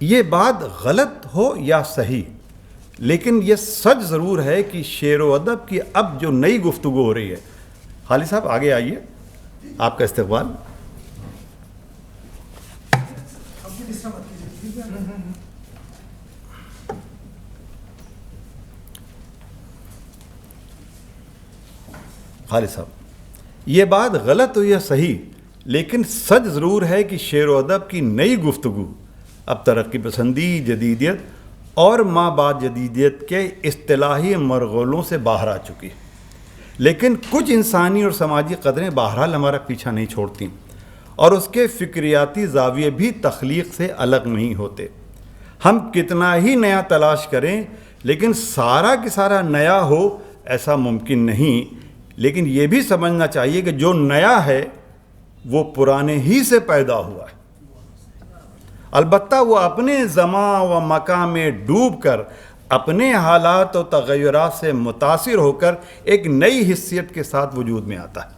یہ بات غلط ہو یا صحیح، لیکن یہ سچ ضرور ہے کہ شعر و ادب کی اب جو نئی گفتگو ہو رہی ہے. خالد صاحب آگے آئیے، آپ کا استقبال. خالد صاحب، یہ بات غلط ہو یا صحیح، لیکن سچ ضرور ہے کہ شعر و ادب کی نئی گفتگو اب ترقی پسندی، جدیدیت اور ما بعد جدیدیت کے اصطلاحی مرغولوں سے باہر آ چکی. لیکن کچھ انسانی اور سماجی قدریں بہرحال ہمارا پیچھا نہیں چھوڑتیں، اور اس کے فکریاتی زاویے بھی تخلیق سے الگ نہیں ہوتے. ہم کتنا ہی نیا تلاش کریں، لیکن سارا کی سارا نیا ہو ایسا ممکن نہیں. لیکن یہ بھی سمجھنا چاہیے کہ جو نیا ہے وہ پرانے ہی سے پیدا ہوا ہے. البتہ وہ اپنے زمان و مکان میں ڈوب کر، اپنے حالات و تغیرات سے متاثر ہو کر ایک نئی حیثیت کے ساتھ وجود میں آتا ہے.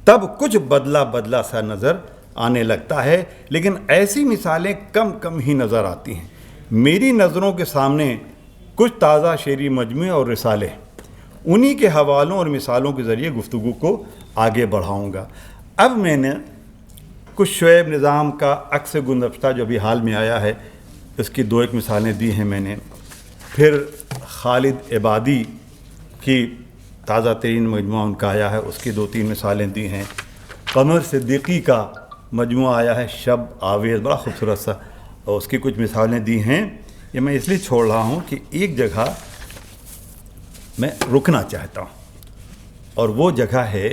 تب کچھ بدلا سا نظر آنے لگتا ہے، لیکن ایسی مثالیں کم ہی نظر آتی ہیں. میری نظروں کے سامنے کچھ تازہ شعری مجموعے اور رسالے، انہی کے حوالوں اور مثالوں کے ذریعے گفتگو کو آگے بڑھاؤں گا. اب میں نے کچھ شعیب نظام کا عکس گلدستہ جو ابھی حال میں آیا ہے، اس کی 2 مثالیں دی ہیں میں نے. پھر خالد عبادی کی تازہ ترین مجموعہ ان کا آیا ہے، اس کی 2-3 مثالیں دی ہیں. قمر صدیقی کا مجموعہ آیا ہے شب آویز، بڑا خوبصورت سا، اور اس کی کچھ مثالیں دی ہیں. یہ میں اس لیے چھوڑ رہا ہوں کہ ایک جگہ میں رکنا چاہتا ہوں، اور وہ جگہ ہے،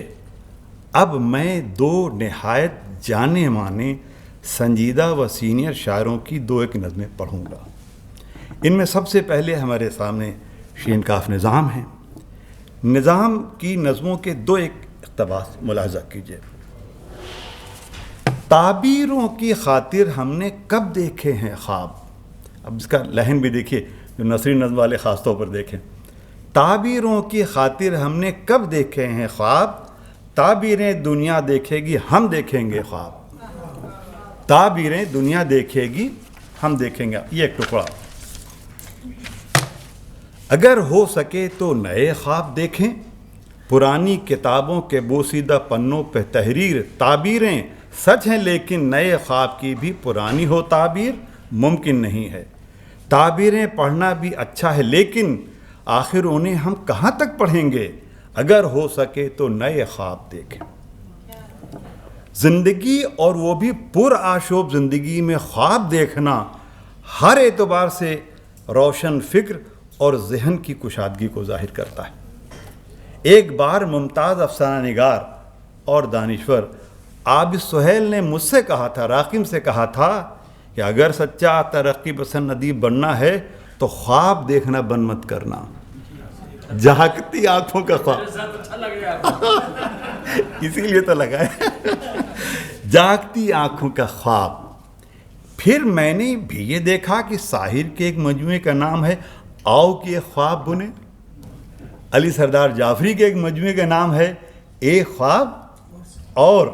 اب میں 2 نہایت جانے مانے سنجیدہ و سینئر شاعروں کی 2 نظمیں پڑھوں گا. ان میں سب سے پہلے ہمارے سامنے شین کاف نظام ہیں. نظام کی نظموں کے 2 اقتباس ملاحظہ کیجیے. تعبیروں کی خاطر ہم نے کب دیکھے ہیں خواب. اب اس کا لحن بھی دیکھیے، جو نثری نظم والے خاص طور پر دیکھیں. تعبیروں کی خاطر ہم نے کب دیکھے ہیں خواب، تعبیریں دنیا دیکھے گی ہم دیکھیں گے خواب. تعبیریں دنیا دیکھے گی ہم دیکھیں گے. یہ ایک ٹکڑا. اگر ہو سکے تو نئے خواب دیکھیں، پرانی کتابوں کے بوسیدہ پنوں پہ تحریر. تعبیریں سچ ہیں لیکن نئے خواب کی بھی پرانی ہو تعبیر ممکن نہیں ہے. تعبیریں پڑھنا بھی اچھا ہے لیکن آخر انہیں ہم کہاں تک پڑھیں گے. اگر ہو سکے تو نئے خواب دیکھیں. زندگی اور وہ بھی پرآشوب زندگی میں خواب دیکھنا ہر اعتبار سے روشن فکر اور ذہن کی کشادگی کو ظاہر کرتا ہے. ایک بار ممتاز افسانہ نگار اور دانشور عابد سہیل نے مجھ سے کہا تھا، راقم سے کہا تھا کہ اگر سچا ترقی پسند ادیب بننا ہے تو خواب دیکھنا بند مت کرنا. جھانکتی آنکھوں کا خواب اسی لیے تو لگا ہے. جھانکتی آنکھوں کا خواب. پھر میں نے بھی یہ دیکھا کہ ساحر کے ایک مجموعے کا نام ہے آؤ کہ ایک خواب بنے. علی سردار جعفری کے ایک مجموعے کا نام ہے ایک خواب اور.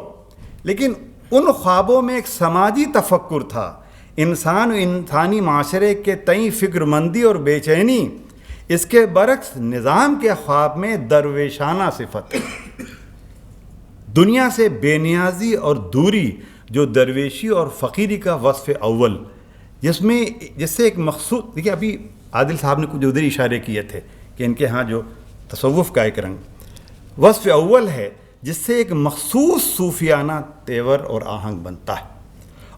لیکن ان خوابوں میں ایک سماجی تفکر تھا، انسان و انسانی معاشرے کے تئیں فکر مندی اور بے چینی. اس کے برعکس نظام کے خواب میں درویشانہ صفت، دنیا سے بے نیازی اور دوری، جو درویشی اور فقیری کا وصف اول، جس سے ایک مخصوص، دیکھیے ابھی عادل صاحب نے کچھ ادھر اشارے کیے تھے کہ ان کے ہاں جو تصوف کا ایک رنگ وصف اول ہے، جس سے ایک مخصوص صوفیانہ تیور اور آہنگ بنتا ہے،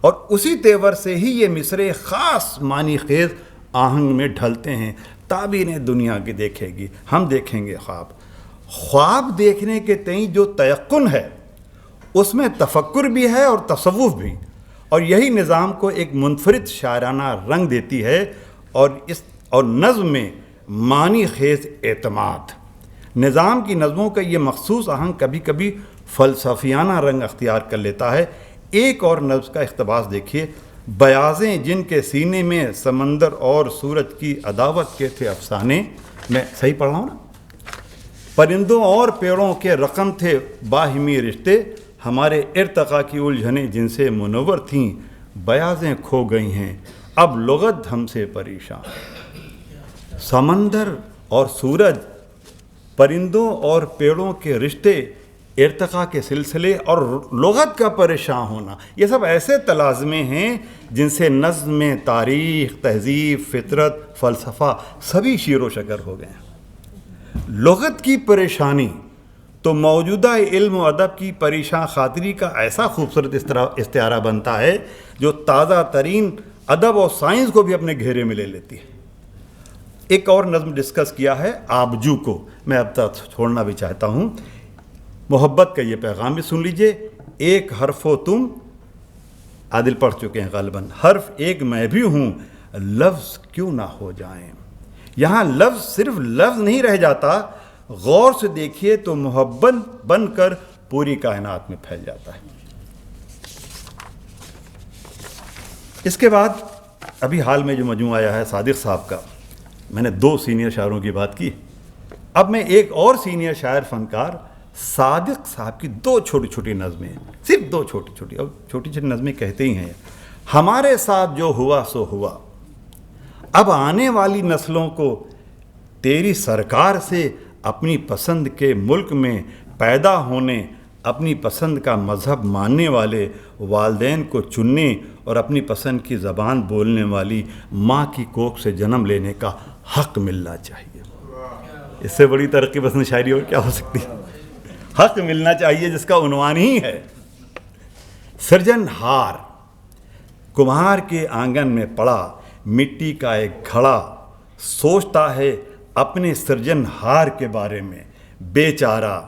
اور اسی تیور سے ہی یہ مصرے خاص معنی خیز آہنگ میں ڈھلتے ہیں. تعبیریں دنیا کی دیکھے گی ہم دیکھیں گے خواب. خواب دیکھنے کے تئیں جو تیقن ہے اس میں تفکر بھی ہے اور تصوف بھی، اور یہی نظام کو ایک منفرد شاعرانہ رنگ دیتی ہے اور نظم میں معنی خیز اعتماد. نظام کی نظموں کا یہ مخصوص آہنگ کبھی کبھی فلسفیانہ رنگ اختیار کر لیتا ہے. ایک اور نظم کا اقتباس دیکھیے. بیاضیں جن کے سینے میں سمندر اور سورج کی عداوت کے تھے افسانے. میں صحیح پڑھ رہا ہوں نا؟ پرندوں اور پیڑوں کے رقم تھے باہمی رشتے، ہمارے ارتقاء کی الجھنیں جن سے منور تھیں بیاضیں کھو گئی ہیں اب لغت ہم سے پریشان. سمندر اور سورج، پرندوں اور پیڑوں کے رشتے، ارتقاء کے سلسلے اور لغت کا پریشان ہونا، یہ سب ایسے تلازمے ہیں جن سے نظم، تاریخ، تہذیب، فطرت، فلسفہ سبھی شیر و شکر ہو گئے ہیں. لغت کی پریشانی تو موجودہ علم و ادب کی پریشان خاطری کا ایسا خوبصورت استعارہ بنتا ہے جو تازہ ترین ادب اور سائنس کو بھی اپنے گھیرے میں لے لیتی ہے. ایک اور نظم ڈسکس کیا ہے آبجو کو، میں اب تک چھوڑنا بھی چاہتا ہوں. محبت کا یہ پیغام بھی سن لیجئے. ایک حرف ہو تم، عادل پڑھ چکے ہیں غالباً، حرف ایک میں بھی ہوں، لفظ کیوں نہ ہو جائیں. یہاں لفظ صرف لفظ نہیں رہ جاتا، غور سے دیکھیے تو محبت بن کر پوری کائنات میں پھیل جاتا ہے. اس کے بعد ابھی حال میں جو مجموعہ آیا ہے صادق صاحب کا، میں نے 2 سینئر شاعروں کی بات کی، اب میں ایک اور سینئر شاعر فنکار صادق صاحب کی 2 چھوٹی چھوٹی نظمیں، صرف 2 چھوٹی چھوٹی، اور چھوٹی چھوٹی نظمیں کہتے ہی ہیں. ہمارے ساتھ جو ہوا سو ہوا، اب آنے والی نسلوں کو تیری سرکار سے اپنی پسند کے ملک میں پیدا ہونے، اپنی پسند کا مذہب ماننے والے والدین کو چننے اور اپنی پسند کی زبان بولنے والی ماں کی کوکھ سے جنم لینے کا حق ملنا چاہیے. اس سے بڑی ترقی پسند شاعری اور کیا ہو سکتی ہے؟ حق ملنا چاہیے جس کا عنوان ہی ہے. سرجن ہار کمہار کے آنگن میں پڑا مٹی کا ایک گھڑا، سوچتا ہے اپنے سرجن ہار کے بارے میں، بے چارہ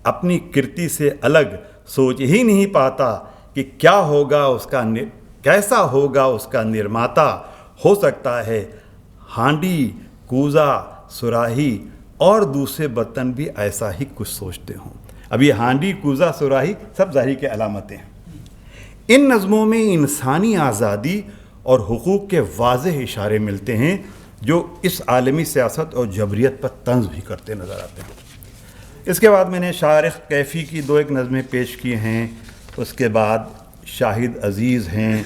اپنی کرتی سے الگ سوچ ہی نہیں پاتا کہ کیا ہوگا اس کا کیسا ہوگا اس کا نرماتا. ہو سکتا ہے ہانڈی، کوزا، سراہی اور دوسرے برتن بھی ایسا ہی کچھ سوچتے ہوں. اب یہ ہانڈی، کوزا، سراہی سب ظاہری کے علامتیں ہیں. ان نظموں میں انسانی آزادی اور حقوق کے واضح اشارے ملتے ہیں جو اس عالمی سیاست اور جبریت پر طنز بھی کرتے نظر آتے ہیں. اس کے بعد میں نے شاعر کیفی کی 2 نظمیں پیش کی ہیں. اس کے بعد شاہد عزیز ہیں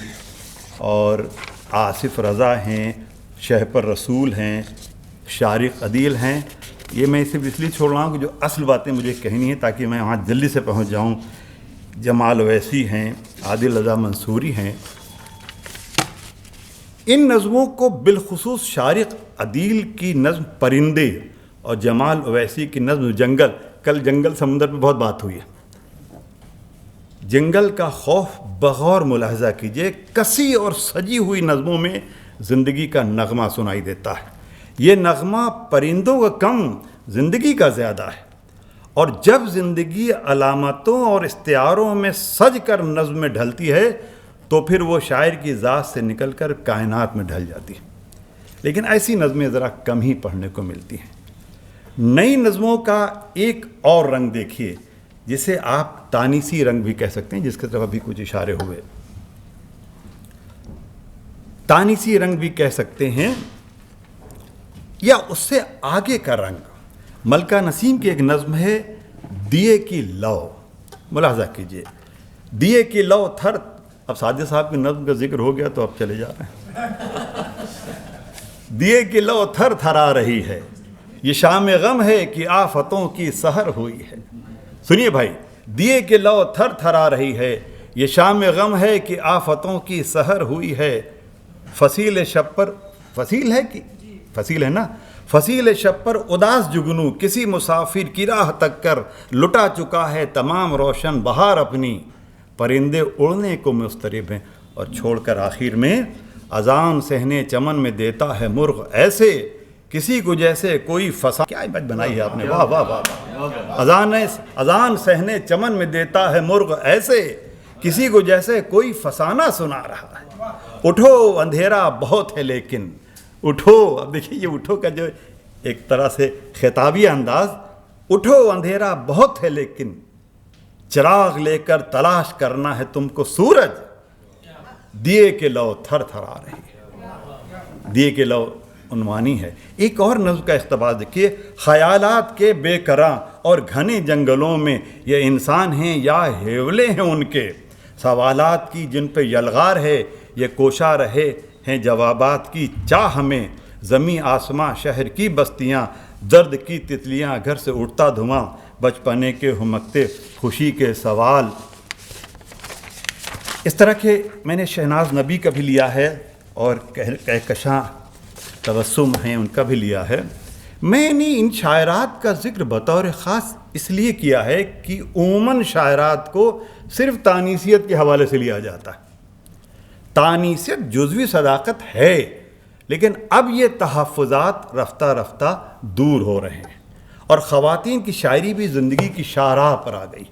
اور آصف رضا ہیں، شہپر رسول ہیں، شارق عدیل ہیں. یہ میں صرف اس لیے چھوڑ رہا ہوں کہ جو اصل باتیں مجھے کہنی ہیں تاکہ میں وہاں جلدی سے پہنچ جاؤں. جمال اویسی ہیں، عادل رضا منصوری ہیں. ان نظموں کو بالخصوص شارق عدیل کی نظم پرندے اور جمال اویسی کی نظم جنگل، کل جنگل سمندر پہ بہت بات ہوئی ہے، جنگل کا خوف بغور ملاحظہ کیجئے. کسی اور سجی ہوئی نظموں میں زندگی کا نغمہ سنائی دیتا ہے. یہ نغمہ پرندوں کا کم، زندگی کا زیادہ ہے. اور جب زندگی علامتوں اور استعاروں میں سج کر نظم میں ڈھلتی ہے تو پھر وہ شاعر کی ذات سے نکل کر کائنات میں ڈھل جاتی ہے. لیکن ایسی نظمیں ذرا کم ہی پڑھنے کو ملتی ہیں. نئی نظموں کا ایک اور رنگ دیکھیے جسے آپ تانیسی رنگ بھی کہہ سکتے ہیں، جس کی طرف ابھی کچھ اشارے ہوئے. تانیسی رنگ بھی کہہ سکتے ہیں یا اس سے آگے کا رنگ. ملکہ نسیم کی ایک نظم ہے دیے کی لو، ملاحظہ کیجئے دیے کی لو تھر. اب صادق صاحب کی نظم کا ذکر ہو گیا تو اب چلے جا رہے ہیں. دیے کی لو تھر تھرا رہی ہے، یہ شام غم ہے کہ آفتوں کی سحر ہوئی ہے. سنیے بھائی، دیے کی لو تھر تھرا رہی ہے، یہ شام غم ہے کہ آفتوں کی سحر ہوئی ہے. فصیل شب پر، فصیل ہے کہ فصیل ہے نا، فصیل شب پر اداس جگنو کسی مسافر کی راہ تک کر لٹا چکا ہے تمام روشن بہار اپنی. پرندے اڑنے کو مضطرب ہیں. اور چھوڑ کر آخر میں اذان صحنے چمن میں دیتا ہے مرغ ایسے کسی کو جیسے کوئی فسان. کیا عبادت بنائی ہے آپ نے، واہ واہ واہ. اذان صحنے چمن میں دیتا ہے مرغ ایسے کسی کو جیسے کوئی فسانہ سنا رہا ہے. اٹھو اندھیرا بہت ہے لیکن اٹھو. اب دیکھیے یہ اٹھو کا جو ایک طرح سے خطابی انداز، اٹھو اندھیرا بہت ہے لیکن چراغ لے کر تلاش کرنا ہے تم کو سورج. دیے کے لو تھر تھرا رہی ہے. دیے کے لو عنوانی ہے. ایک اور نظم کا اقتباس دیکھیے. خیالات کے بے کراں اور گھنے جنگلوں میں یہ انسان ہیں یا ہیولے ہیں ان کے، سوالات کی جن پہ یلغار ہے یہ کوشاں رہے ہیں جوابات کی چاہ میں، زمیں آسماں شہر کی بستیاں، درد کی تتلیاں، گھر سے اٹھتا دھواں، بچپنے کے ہمکتے خوشی کے سوال۔ اس طرح کے میں نے شہناز نبی کا بھی لیا ہے اور کہکشاں تبسم ہیں ان کا بھی لیا ہے۔ میں نے ان شاعرات کا ذکر بطور خاص اس لیے کیا ہے کہ عموماً شاعرات کو صرف تانیثیت کے حوالے سے لیا جاتا ہے۔ تانیثیت جزوی صداقت ہے، لیکن اب یہ تحفظات رفتہ رفتہ دور ہو رہے ہیں اور خواتین کی شاعری بھی زندگی کی شاہراہ پر آ گئی۔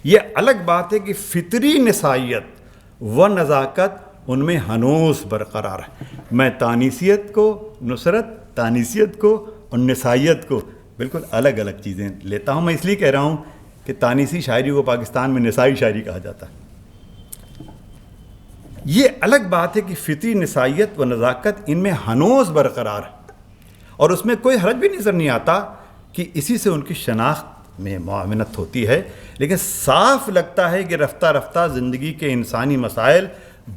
یہ الگ بات ہے کہ فطری نسائیت و نزاکت ان میں ہنوز برقرار ہے۔ میں تانیثیت کو نصرت، تانیثیت کو اور نسائیت کو بالکل الگ الگ چیزیں لیتا ہوں۔ میں اس لیے کہہ رہا ہوں کہ تانیثی شاعری کو پاکستان میں نسائی شاعری کہا جاتا ہے۔ یہ الگ بات ہے کہ فطری نسائیت و نزاکت ان میں ہنوز برقرار ہے اور اس میں کوئی حرج بھی نظر نہیں آتا کہ اسی سے ان کی شناخت میں معاونت ہوتی ہے، لیکن صاف لگتا ہے کہ رفتہ رفتہ زندگی کے انسانی مسائل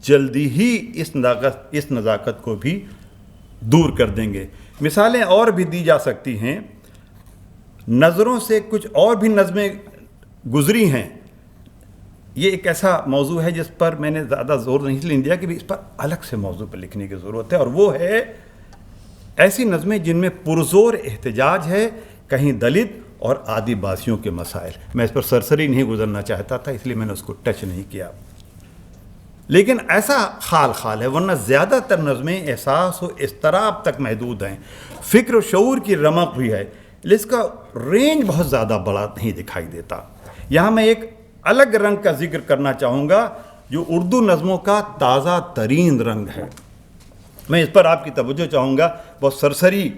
جلدی ہی اس نزاکت کو بھی دور کر دیں گے۔ مثالیں اور بھی دی جا سکتی ہیں۔ نظروں سے کچھ اور بھی نظمیں گزری ہیں۔ یہ ایک ایسا موضوع ہے جس پر میں نے زیادہ زور نہیں اس لیے دیا کہ اس پر الگ سے موضوع پر لکھنے کی ضرورت ہے، اور وہ ہے ایسی نظمیں جن میں پرزور احتجاج ہے، کہیں دلت اور آدی باسیوں کے مسائل۔ میں اس پر سرسری نہیں گزرنا چاہتا تھا، اس لیے میں نے اس کو ٹچ نہیں کیا، لیکن ایسا خال ہے، ورنہ زیادہ تر نظمیں احساس و اضطراب تک محدود ہیں۔ فکر و شعور کی رمق بھی ہے، لیکن اس کا رینج بہت زیادہ بڑا نہیں دکھائی دیتا۔ یہاں میں ایک الگ رنگ کا ذکر کرنا چاہوں گا جو اردو نظموں کا تازہ ترین رنگ ہے۔ میں اس پر آپ کی توجہ چاہوں گا، بہت سرسری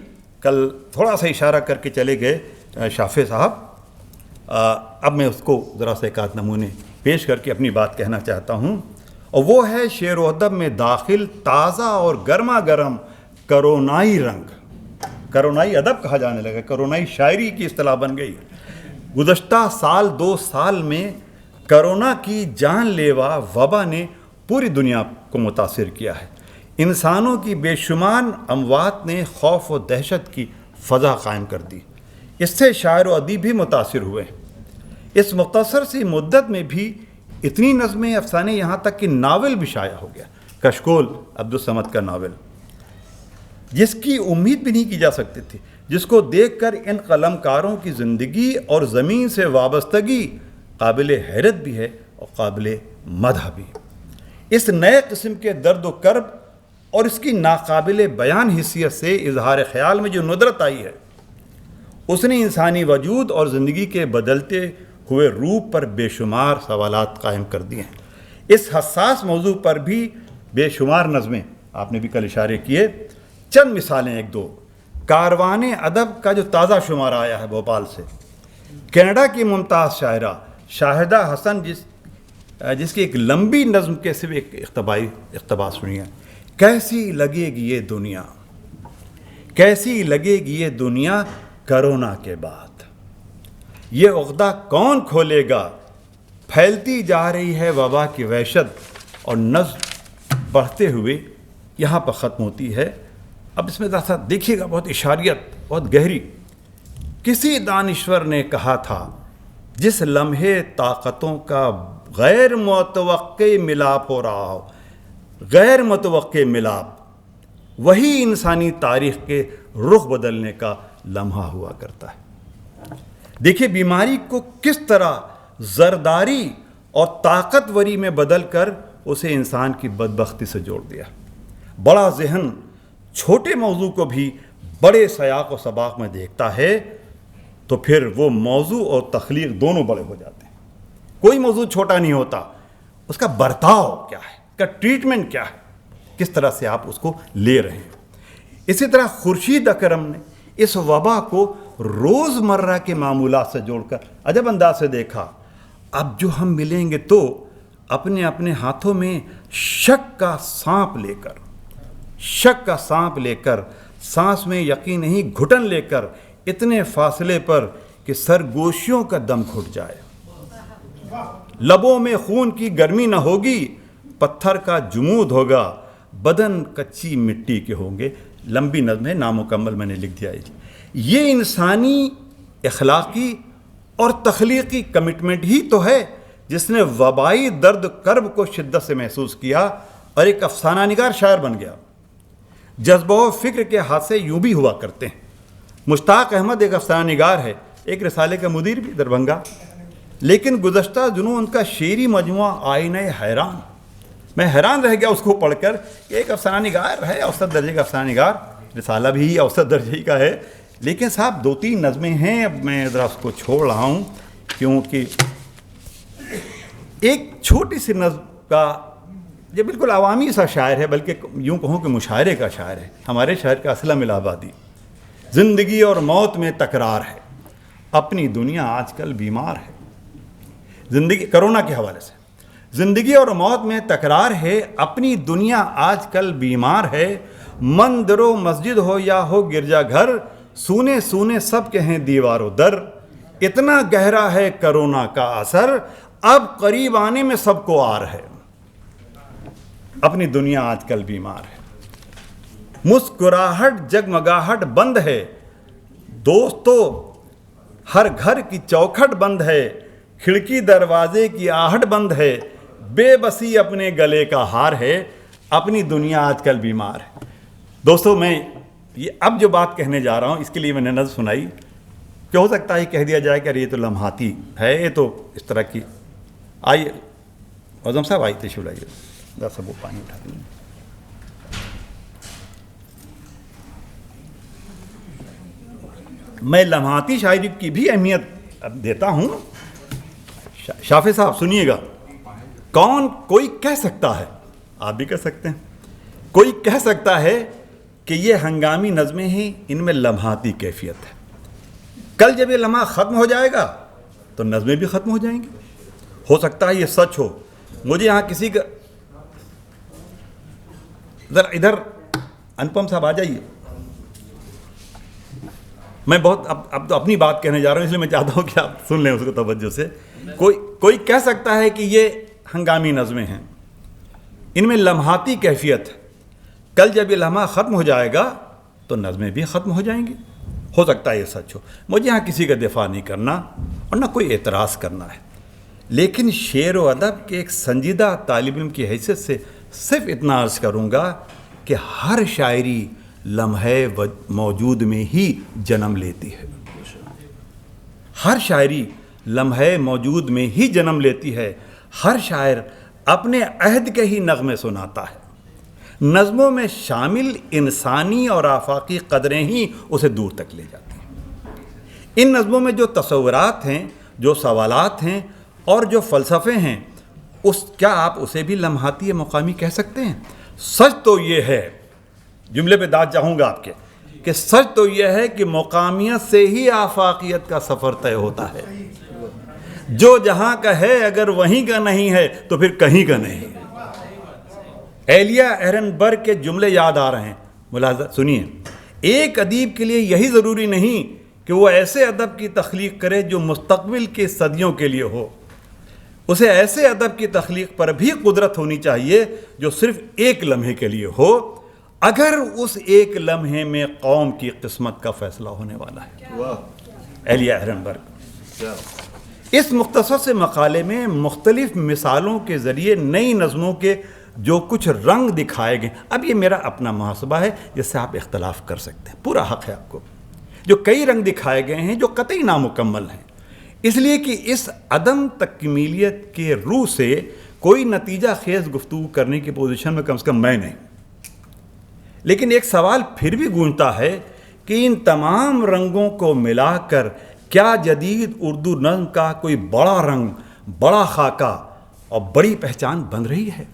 کل تھوڑا سا اشارہ کر کے چلے گئے شافع صاحب، اب میں اس کو ذرا سے ایک آدھ نمونے پیش کر کے اپنی بات کہنا چاہتا ہوں، اور وہ ہے شعر و ادب میں داخل تازہ اور گرما گرم کرونائی رنگ۔ کرونائی ادب کہا جانے لگا، کرونائی شاعری کی اصطلاح بن گئی۔ گزشتہ سال دو سال میں کرونا کی جان لیوا وبا نے پوری دنیا کو متاثر کیا ہے۔ انسانوں کی بے شمار اموات نے خوف و دہشت کی فضا قائم کر دی، اس سے شاعر و ادیب بھی متاثر ہوئے۔ اس مختصر سی مدت میں بھی اتنی نظمیں، افسانے، یہاں تک کہ ناول بھی شائع ہو گیا۔ کشکول عبدالصمد کا ناول، جس کی امید بھی نہیں کی جا سکتی تھی، جس کو دیکھ کر ان قلم کاروں کی زندگی اور زمین سے وابستگی قابل حیرت بھی ہے اور قابل مدح بھی۔ اس نئے قسم کے درد و کرب اور اس کی ناقابل بیان حیثیت سے اظہار خیال میں جو ندرت آئی ہے، اس نے انسانی وجود اور زندگی کے بدلتے ہوئے روپ پر بے شمار سوالات قائم کر دیے ہیں۔ اس حساس موضوع پر بھی بے شمار نظمیں، آپ نے بھی کل اشارے کیے، چند مثالیں ایک دو۔ کاروان ادب کا جو تازہ شمار آیا ہے بھوپال سے، کینیڈا کی ممتاز شاعرہ شاہدہ حسن جس کی ایک لمبی نظم کے صرف ایک اقتباس سنیے۔ کیسی لگے گی یہ دنیا، کیسی لگے گی یہ دنیا کرونا کے بعد، یہ عقدہ کون کھولے گا، پھیلتی جا رہی ہے وبا کی وحشت، اور نظم بڑھتے ہوئے یہاں پر ختم ہوتی ہے۔ اب اس میں ذرا دیکھیے گا، بہت اشاریت، بہت گہری۔ کسی دانشور نے کہا تھا، جس لمحے طاقتوں کا غیر متوقع ملاپ ہو رہا ہو، غیر متوقع ملاپ، وہی انسانی تاریخ کے رخ بدلنے کا لمحہ ہوا کرتا ہے۔ دیکھیے بیماری کو کس طرح زرداری اور طاقتوری میں بدل کر اسے انسان کی بدبختی سے جوڑ دیا۔ بڑا ذہن چھوٹے موضوع کو بھی بڑے سیاق و سباق میں دیکھتا ہے تو پھر وہ موضوع اور تخلیق دونوں بڑے ہو جاتے ہیں۔ کوئی موضوع چھوٹا نہیں ہوتا، اس کا برتاؤ کیا ہے، اس کا ٹریٹمنٹ کیا ہے، کس طرح سے آپ اس کو لے رہے ہیں۔ اسی طرح خورشید اکرم نے اس وبا کو روز مرہ کے معمولات سے جوڑ کر عجب انداز سے دیکھا۔ اب جو ہم ملیں گے تو اپنے اپنے ہاتھوں میں شک کا سانپ لے کر سانس میں یقین نہیں گھٹن لے کر اتنے فاصلے پر کہ سرگوشیوں کا دم گھٹ جائے، لبوں میں خون کی گرمی نہ ہوگی پتھر کا جمود ہوگا، بدن کچی مٹی کے ہوں گے. لمبی نظم ہے، نامکمل میں نے لکھ دیا ہے. یہ انسانی اخلاقی اور تخلیقی کمٹمنٹ ہی تو ہے جس نے وبائی درد کرب کو شدت سے محسوس کیا اور ایک افسانہ نگار شاعر بن گیا. جذبہ و فکر کے حادثے یوں بھی ہوا کرتے ہیں. مشتاق احمد ایک افسانہ نگار ہے، ایک رسالے کا مدیر بھی دربھنگا، لیکن گزشتہ دنوں ان کا شعری مجموعہ آئینہ حیران، میں حیران رہ گیا اس کو پڑھ کر کہ ایک افسانہ نگار ہے، اوسط درجے کا افسانہ نگار، رسالہ بھی اوسط درجے کا ہے، لیکن صاحب 2-3 نظمیں ہیں. اب میں ذرا اس کو چھوڑ رہا ہوں کیونکہ ایک چھوٹی سی نظم کا، یہ بالکل عوامی سا شاعر ہے، بلکہ یوں کہوں کہ مشاعرے کا شاعر ہے، ہمارے شہر کا اسلم الہ آبادی. زندگی اور موت میں تکرار ہے، اپنی دنیا آج کل بیمار ہے. زندگی کرونا کے حوالے سے، زندگی اور موت میں تکرار ہے، اپنی دنیا آج کل بیمار ہے. مندر و مسجد ہو یا ہو گرجا گھر، سونے سونے سب کے ہیں دیوار و در. اتنا گہرا ہے کرونا کا اثر، اب قریب آنے میں سب کو آر ہے. اپنی دنیا آج کل بیمار ہے. مسکراہٹ جگمگاہٹ بند ہے، دوستو ہر گھر کی چوکھٹ بند ہے. کھڑکی دروازے کی آہٹ بند ہے، بے بسی اپنے گلے کا ہار ہے. اپنی دنیا آج کل بیمار ہے. دوستو میں یہ اب جو بات کہنے جا رہا ہوں اس کے لیے میں نے نظم سنائی کہ ہو سکتا ہے کہہ دیا جائے کہ یہ تو لمحاتی ہے، یہ تو اس طرح کی. آئیے اعظم صاحب، آئیے تشریف لائیے، ذرا سب وہ پانی اٹھا دیں. میں لمحاتی شاعری کی بھی اہمیت دیتا ہوں. شافع صاحب سنیے گا. کوئی کہہ سکتا ہے، آپ بھی کہہ سکتے ہیں، کوئی کہہ سکتا ہے کہ یہ ہنگامی نظمیں ہیں، ان میں لمحاتی کیفیت ہے. کل جب یہ لمحہ ختم ہو جائے گا تو نظمیں بھی ختم ہو جائیں گی. ہو سکتا ہے یہ سچ ہو. مجھے یہاں کسی کا، ادھر انپم صاحب آ جائیے. میں بہت اب تو اپنی بات کہنے جا رہا ہوں، اس لیے میں چاہتا ہوں کہ آپ سن لیں اس کو توجہ سے. کوئی کہہ سکتا ہے کہ یہ ہنگامی نظمیں ہیں، ان میں لمحاتی کیفیت ہے. کل جب یہ لمحہ ختم ہو جائے گا تو نظمیں بھی ختم ہو جائیں گی. ہو سکتا ہے یہ سچ ہو. مجھے یہاں کسی کا دفاع نہیں کرنا اور نہ کوئی اعتراض کرنا ہے، لیکن شعر و ادب کے ایک سنجیدہ طالب علم کی حیثیت سے صرف اتنا عرض کروں گا کہ ہر شاعری لمحے موجود میں ہی جنم لیتی ہے. ہر شاعری لمحے موجود میں ہی جنم لیتی ہے. ہر شاعر اپنے عہد کے ہی نغمے سناتا ہے. نظموں میں شامل انسانی اور آفاقی قدریں ہی اسے دور تک لے جاتی ہیں. ان نظموں میں جو تصورات ہیں، جو سوالات ہیں اور جو فلسفے ہیں، کیا آپ اسے بھی لمحاتی مقامی کہہ سکتے ہیں؟ سچ تو یہ ہے، جملے پہ داد چاہوں گا آپ کے، کہ سچ تو یہ ہے کہ مقامیت سے ہی آفاقیت کا سفر طے ہوتا ہے. جو جہاں کا ہے اگر وہیں کا نہیں ہے تو پھر کہیں کا نہیں. ایلیا ایرنبرگ کے جملے یاد آ رہے ہیں، ملاحظہ سنیے. ایک ادیب کے لیے یہی ضروری نہیں کہ وہ ایسے ادب کی تخلیق کرے جو مستقبل کے صدیوں کے لیے ہو، اسے ایسے ادب کی تخلیق پر بھی قدرت ہونی چاہیے جو صرف ایک لمحے کے لیے ہو، اگر اس ایک لمحے میں قوم کی قسمت کا فیصلہ ہونے والا ہے. ایلیا ایرنبرگ. اس مختصر سے مقالے میں مختلف مثالوں کے ذریعے نئی نظموں کے جو کچھ رنگ دکھائے گئے، اب یہ میرا اپنا محاسبہ ہے جس سے آپ اختلاف کر سکتے ہیں، پورا حق ہے آپ کو. جو کئی رنگ دکھائے گئے ہیں جو قطعی نامکمل ہیں، اس لیے کہ اس عدم تکمیلیت کے روح سے کوئی نتیجہ خیز گفتگو کرنے کی پوزیشن میں کم سے کم میں نہیں. لیکن ایک سوال پھر بھی گونجتا ہے کہ ان تمام رنگوں کو ملا کر کیا جدید اردو نظم کا کوئی بڑا رنگ، بڑا خاکہ اور بڑی پہچان بن رہی ہے؟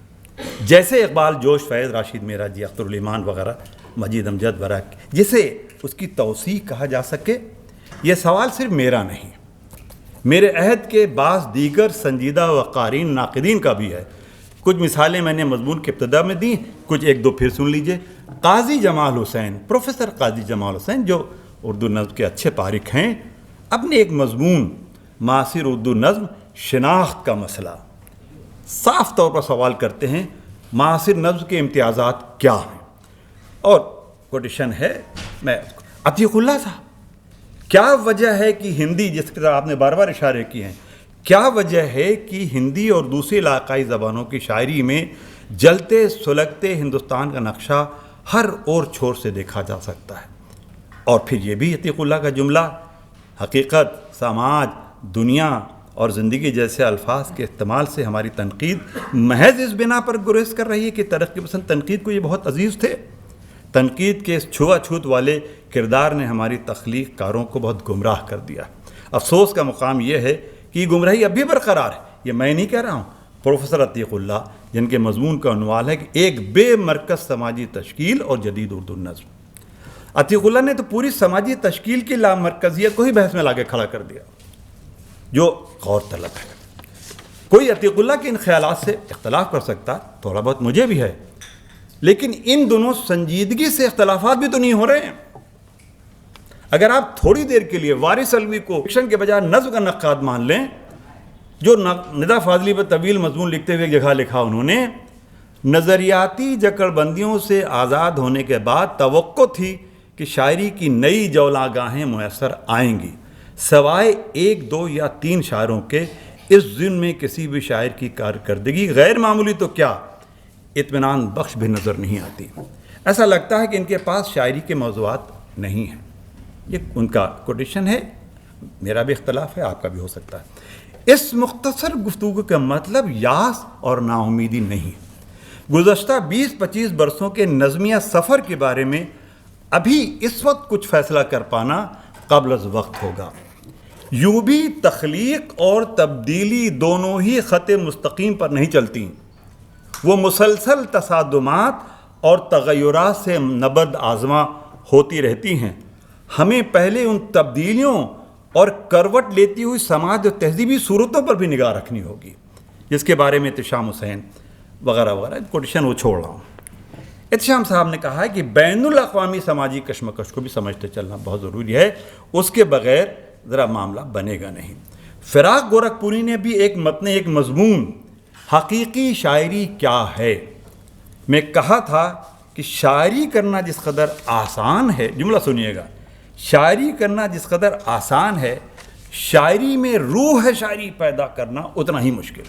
جیسے اقبال جوش، فیض، راشد معراجی، اختر الایمان وغیرہ، مجید امجد وغیرہ، جسے اس کی توسیع کہا جا سکے. یہ سوال صرف میرا نہیں، میرے عہد کے بعض دیگر سنجیدہ وقارین ناقدین کا بھی ہے. کچھ مثالیں میں نے مضمون کے ابتدا میں دیں، کچھ ایک دو پھر سن لیجئے. قاضی جمال حسین، پروفیسر قاضی جمال حسین، جو اردو نظم کے اچھے پارک ہیں، اپنے ایک مضمون معاصر اردو نظم شناخت کا مسئلہ، صاف طور پر سوال کرتے ہیں معاصر نظم کے امتیازات کیا ہیں. اور کوٹیشن ہے میں عتیق اللہ صاحب، کیا وجہ ہے کہ ہندی، جس کی طرح آپ نے بار بار اشارے کیے ہیں، کیا وجہ ہے کہ ہندی اور دوسری علاقائی زبانوں کی شاعری میں جلتے سلگتے ہندوستان کا نقشہ ہر اور چھور سے دیکھا جا سکتا ہے؟ اور پھر یہ بھی عتیق اللہ کا جملہ، حقیقت، سماج، دنیا اور زندگی جیسے الفاظ کے استعمال سے ہماری تنقید محض اس بنا پر گریز کر رہی ہے کہ ترقی پسند تنقید کو یہ بہت عزیز تھے. تنقید کے اس چھوا چھوت والے کردار نے ہماری تخلیق کاروں کو بہت گمراہ کر دیا. افسوس کا مقام یہ ہے کہ یہ گمراہی اب بھی برقرار ہے. یہ میں نہیں کہہ رہا ہوں، پروفیسر عتیق اللہ، جن کے مضمون کا عنوان ہے کہ ایک بے مرکز سماجی تشکیل اور جدید اردو نظم. عتیق اللہ نے تو پوری سماجی تشکیل کی لامرکزیت کو ہی بحث میں لا کے کھڑا کر دیا، جو غور طلب ہے. کوئی عتیق اللہ کے ان خیالات سے اختلاف کر سکتا، تھوڑا بہت مجھے بھی ہے، لیکن ان دونوں سنجیدگی سے اختلافات بھی تو نہیں ہو رہے ہیں. اگر آپ تھوڑی دیر کے لیے وارث علوی کو فکشن کے بجائے نظم کا نقاد مان لیں، جو ندا فاضلی پر طویل مضمون لکھتے ہوئے ایک جگہ لکھا انہوں نے، نظریاتی جکڑ بندیوں سے آزاد ہونے کے بعد توقع تھی کہ شاعری کی نئی جولاگاہیں میسر آئیں گی، سوائے ایک دو یا تین شاعروں کے اس ضمن میں کسی بھی شاعر کی کارکردگی غیر معمولی تو کیا اطمینان بخش بھی نظر نہیں آتی. ایسا لگتا ہے کہ ان کے پاس شاعری کے موضوعات نہیں ہیں. یہ ان کا کوٹیشن ہے، میرا بھی اختلاف ہے، آپ کا بھی ہو سکتا ہے. اس مختصر گفتگو کا مطلب یاس اور نا امیدی نہیں. گزشتہ 20-25 برسوں کے نظمیہ سفر کے بارے میں ابھی اس وقت کچھ فیصلہ کر پانا قبل از وقت ہوگا. یوں بھی تخلیق اور تبدیلی دونوں ہی خط مستقیم پر نہیں چلتی، وہ مسلسل تصادمات اور تغیرات سے نبرد آزما ہوتی رہتی ہیں. ہمیں پہلے ان تبدیلیوں اور کروٹ لیتی ہوئی سماج اور تہذیبی صورتوں پر بھی نگاہ رکھنی ہوگی، جس کے بارے میں احتشام حسین وغیرہ وغیرہ کوٹیشن وہ چھوڑ رہا ہوں. احتشام صاحب نے کہا ہے کہ بین الاقوامی سماجی کشمکش کو بھی سمجھتے چلنا بہت ضروری ہے، اس کے بغیر ذرا معاملہ بنے گا نہیں. فراق گورکھپوری نے بھی ایک متن، ایک مضمون حقیقی شاعری کیا ہے میں کہا تھا کہ شاعری کرنا جس قدر آسان ہے، جملہ سنیے گا، شاعری کرنا جس قدر آسان ہے، شاعری میں روح شاعری پیدا کرنا اتنا ہی مشکل.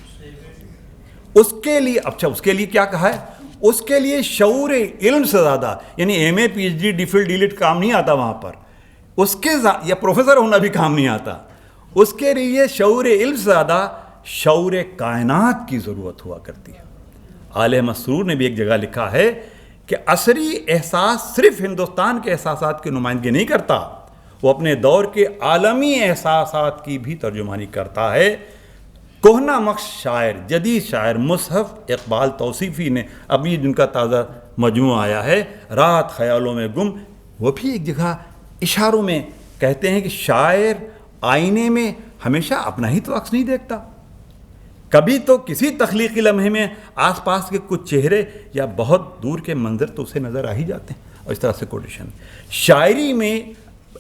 اس کے لیے اس کے لیے کیا کہا ہے؟ اس کے لیے شعور علم سے زیادہ، یعنی ایم اے پی ایچ ڈی ڈی فل ڈی لٹ کام نہیں آتا وہاں پر، اس کے یا پروفیسر ہونا بھی کام نہیں آتا. اس کے لیے شعور علم سے زیادہ شعور کائنات کی ضرورت ہوا کرتی ہے. عالم مسرور نے بھی ایک جگہ لکھا ہے کہ عصری احساس صرف ہندوستان کے احساسات کی نمائندگی نہیں کرتا، وہ اپنے دور کے عالمی احساسات کی بھی ترجمانی کرتا ہے. کوہنا مخش شاعر، جدید شاعر مصحف اقبال توصیفی نے ابھی جن کا تازہ مجموعہ آیا ہے رات خیالوں میں گم، وہ بھی ایک جگہ اشاروں میں کہتے ہیں کہ شاعر آئینے میں ہمیشہ اپنا ہی تو عکس نہیں دیکھتا، کبھی تو کسی تخلیقی لمحے میں آس پاس کے کچھ چہرے یا بہت دور کے منظر تو اسے نظر آ ہی جاتے ہیں. اور اس طرح سے کوٹیشن شاعری میں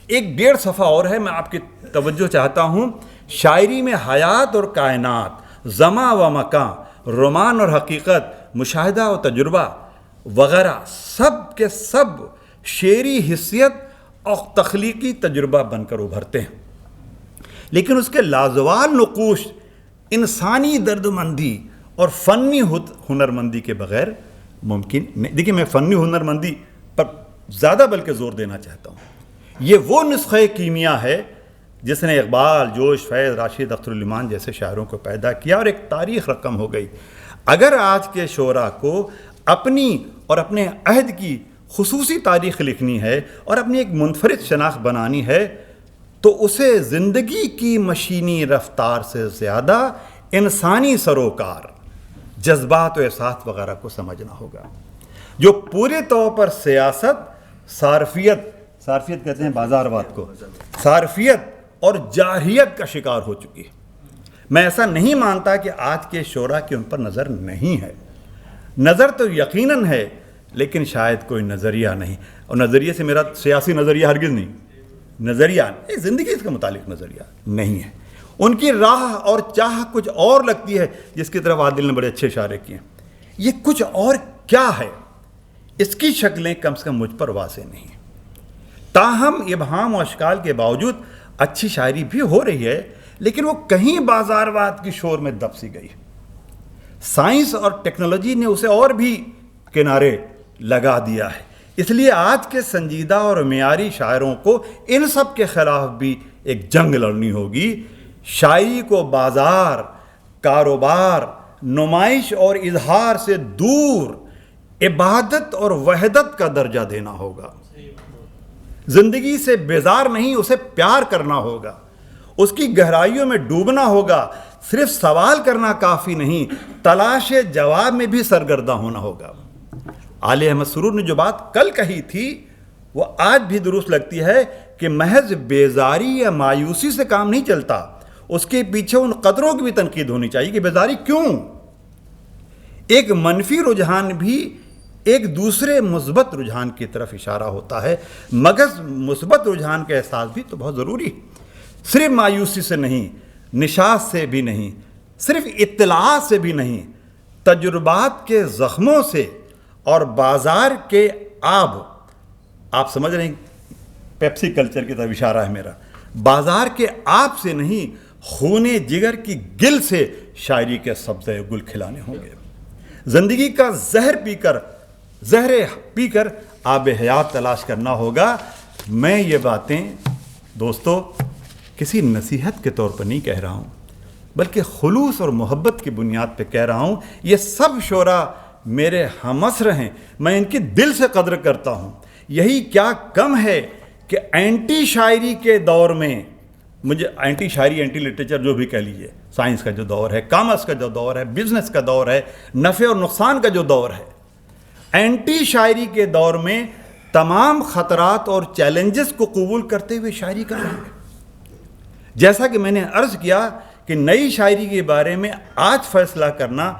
ایک 1.5 صفحہ اور ہے، میں آپ کی توجہ چاہتا ہوں. شاعری میں حیات اور کائنات، زمان و مکان، رومان اور حقیقت، مشاہدہ و تجربہ وغیرہ سب کے سب شعری حیثیت اور تخلیقی تجربہ بن کر ابھرتے ہیں. لیکن اس کے لازوال نقوش انسانی دردمندی اور فنی ہنرمندی کے بغیر ممکن نہیں. دیکھیے میں فنی ہنرمندی پر زیادہ بلکہ زور دینا چاہتا ہوں. یہ وہ نسخہ کیمیا ہے جس نے اقبال، جوش، فیض، راشد، اختر الایمان جیسے شاعروں کو پیدا کیا اور ایک تاریخ رقم ہو گئی. اگر آج کے شعراء کو اپنی اور اپنے عہد کی خصوصی تاریخ لکھنی ہے اور اپنی ایک منفرد شناخت بنانی ہے تو اسے زندگی کی مشینی رفتار سے زیادہ انسانی سروکار، جذبات و احساس وغیرہ کو سمجھنا ہوگا، جو پورے طور پر سیاست، صارفیت کہتے ہیں بازارواد کو، صارفیت اور جارحیت کا شکار ہو چکی ہے. میں ایسا نہیں مانتا کہ آج کے شعراء کی ان پر نظر نہیں ہے، نظر تو یقیناً ہے، لیکن شاید کوئی نظریہ نہیں. اور نظریے سے میرا سیاسی نظریہ ہرگز نہیں، نظریہ زندگی اس کے متعلق نظریہ نہیں ہے. ان کی راہ اور چاہ کچھ اور لگتی ہے، جس کی طرف عادل نے بڑے اچھے اشارے کیے. یہ کچھ اور کیا ہے، اس کی شکلیں کم سے کم مجھ پر واضح نہیں. تاہم ابہام و اشکال کے باوجود اچھی شاعری بھی ہو رہی ہے، لیکن وہ کہیں بازارواد کی شور میں دب سی گئی. سائنس اور ٹیکنالوجی نے اسے اور بھی کنارے لگا دیا ہے. اس لیے آج کے سنجیدہ اور معیاری شاعروں کو ان سب کے خلاف بھی ایک جنگ لڑنی ہوگی. شاعری کو بازار، کاروبار، نمائش اور اظہار سے دور عبادت اور وحدت کا درجہ دینا ہوگا. زندگی سے بیزار نہیں، اسے پیار کرنا ہوگا، اس کی گہرائیوں میں ڈوبنا ہوگا. صرف سوال کرنا کافی نہیں، تلاش جواب میں بھی سرگرداں ہونا ہوگا. آل احمد سرور نے جو بات کل کہی تھی وہ آج بھی درست لگتی ہے کہ محض بیزاری یا مایوسی سے کام نہیں چلتا، اس کے پیچھے ان قدروں کی بھی تنقید ہونی چاہیے کہ بیزاری کیوں. ایک منفی رجحان بھی ایک دوسرے مثبت رجحان کی طرف اشارہ ہوتا ہے، مگر مثبت رجحان کا احساس بھی تو بہت ضروری ہے. صرف مایوسی سے نہیں، نشاط سے بھی نہیں، صرف اطلاعات سے بھی نہیں، تجربات کے زخموں سے اور بازار کے آپ سمجھ رہے ہیں پیپسی کلچر کی طرف اشارہ ہے میرا، بازار کے آب سے نہیں، خون جگر کی گل سے شاعری کے سبزے گل کھلانے ہوں گے. زندگی کا زہر پی کر آب حیات تلاش کرنا ہوگا. میں یہ باتیں دوستو کسی نصیحت کے طور پر نہیں کہہ رہا ہوں، بلکہ خلوص اور محبت کی بنیاد پہ کہہ رہا ہوں. یہ سب شعراء میرے ہم عصر ہیں، میں ان کی دل سے قدر کرتا ہوں. یہی کیا کم ہے کہ اینٹی شاعری کے دور میں مجھے اینٹی شاعری، اینٹی لٹریچر جو بھی کہہ لیجئے، سائنس کا جو دور ہے، کامرس کا جو دور ہے، بزنس کا دور ہے، نفع اور نقصان کا جو دور ہے، اینٹی شاعری کے دور میں تمام خطرات اور چیلنجز کو قبول کرتے ہوئے شاعری کر رہے ہیں. جیسا کہ میں نے عرض کیا کہ نئی شاعری کے بارے میں آج فیصلہ کرنا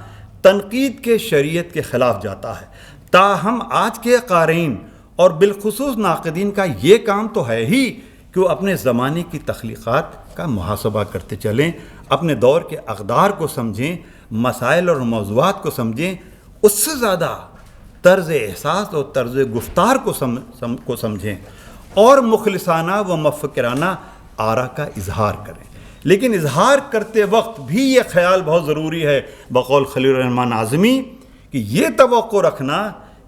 تنقید کے شریعت کے خلاف جاتا ہے. تاہم آج کے قارئین اور بالخصوص ناقدین کا یہ کام تو ہے ہی کہ وہ اپنے زمانے کی تخلیقات کا محاسبہ کرتے چلیں، اپنے دور کے اقدار کو سمجھیں، مسائل اور موضوعات کو سمجھیں، اس سے زیادہ طرز احساس اور طرز گفتار کو سمجھیں اور مخلصانہ و مفکرانہ آرا کا اظہار کریں. لیکن اظہار کرتے وقت بھی یہ خیال بہت ضروری ہے بقول خلیل الرحمن اعظمی کہ یہ توقع رکھنا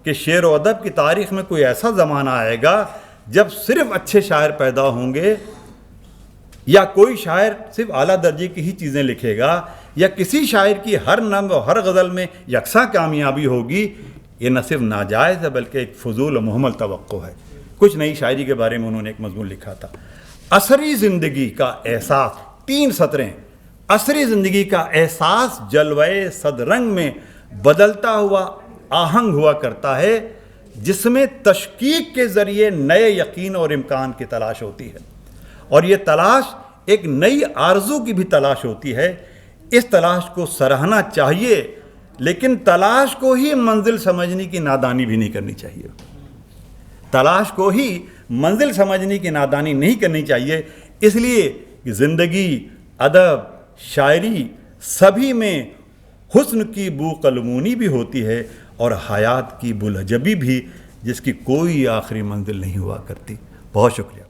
کہ شعر و ادب کی تاریخ میں کوئی ایسا زمانہ آئے گا جب صرف اچھے شاعر پیدا ہوں گے، یا کوئی شاعر صرف اعلیٰ درجے کی ہی چیزیں لکھے گا، یا کسی شاعر کی ہر نظم و ہر غزل میں یکساں کامیابی ہوگی. یہ نہ صرف ناجائز ہے بلکہ ایک فضول و محمل توقع ہے. کچھ نئی شاعری کے بارے میں انہوں نے ایک مضمون لکھا تھا، عصری زندگی کا احساس، 3 سطریں. عصری زندگی کا احساس جلوہ صد رنگ میں بدلتا ہوا آہنگ ہوا کرتا ہے، جس میں تشکیک کے ذریعے نئے یقین اور امکان کی تلاش ہوتی ہے، اور یہ تلاش ایک نئی آرزو کی بھی تلاش ہوتی ہے. اس تلاش کو سراہنا چاہیے، لیکن تلاش کو ہی منزل سمجھنے کی نادانی بھی نہیں کرنی چاہیے. تلاش کو ہی منزل سمجھنے کی نادانی نہیں کرنی چاہیے. اس لیے کہ زندگی، ادب، شاعری سبھی میں حسن کی بو قلمونی بھی ہوتی ہے اور حیات کی بلجبی بھی، جس کی کوئی آخری منزل نہیں ہوا کرتی. بہت شکریہ.